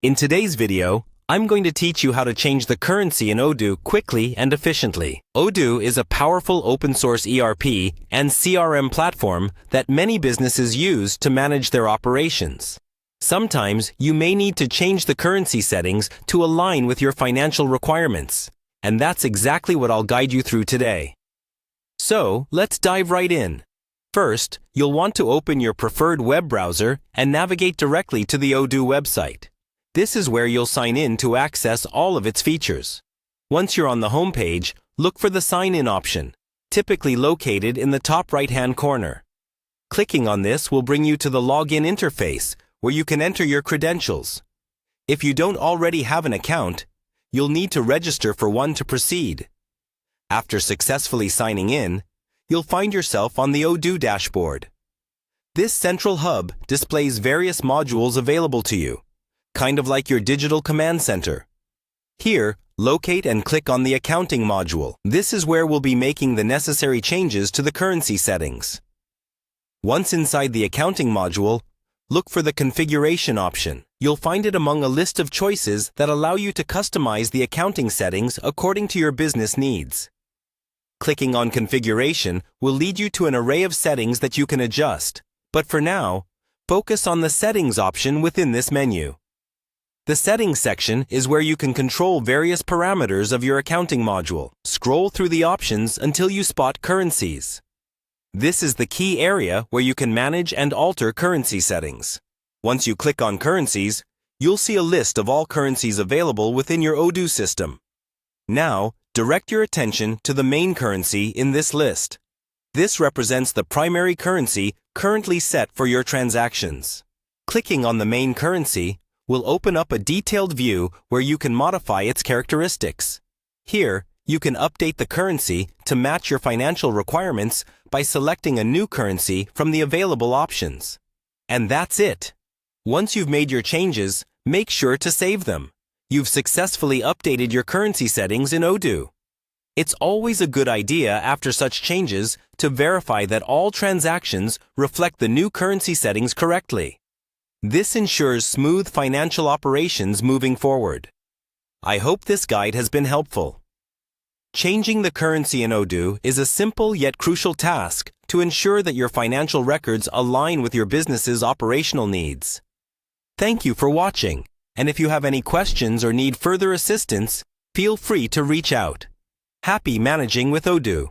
In today's video, I'm going to teach you how to change the currency in Odoo quickly and efficiently. Odoo is a powerful open-source ERP and CRM platform that many businesses use to manage their operations. Sometimes you may need to change the currency settings to align with your financial requirements, and that's exactly what I'll guide you through today. So, let's dive right in. First, you'll want to open your preferred web browser and navigate directly to the Odoo website. This is where you'll sign in to access all of its features. Once you're on the home page, look for the Sign In option, typically located in the top right-hand corner. Clicking on this will bring you to the login interface, where you can enter your credentials. If you don't already have an account, you'll need to register for one to proceed. After successfully signing in, you'll find yourself on the Odoo dashboard. This central hub displays various modules available to you, kind of like your digital command center. Here, locate and click on the Accounting module. This is where we'll be making the necessary changes to the currency settings. Once inside the Accounting module, look for the Configuration option. You'll find it among a list of choices that allow you to customize the accounting settings according to your business needs. Clicking on Configuration will lead you to an array of settings that you can adjust, but for now, focus on the Settings option within this menu. The Settings section is where you can control various parameters of your accounting module. Scroll through the options until you spot Currencies. This is the key area where you can manage and alter currency settings. Once you click on Currencies, you'll see a list of all currencies available within your Odoo system. Now, direct your attention to the main currency in this list. This represents the primary currency currently set for your transactions. Clicking on the main currency will open up a detailed view where you can modify its characteristics. Here, you can update the currency to match your financial requirements by selecting a new currency from the available options. And that's it. Once you've made your changes, make sure to save them. You've successfully updated your currency settings in Odoo. It's always a good idea after such changes to verify that all transactions reflect the new currency settings correctly. This ensures smooth financial operations moving forward. I hope this guide has been helpful. Changing the currency in Odoo is a simple yet crucial task to ensure that your financial records align with your business's operational needs. Thank you for watching, and if you have any questions or need further assistance, feel free to reach out. Happy managing with Odoo!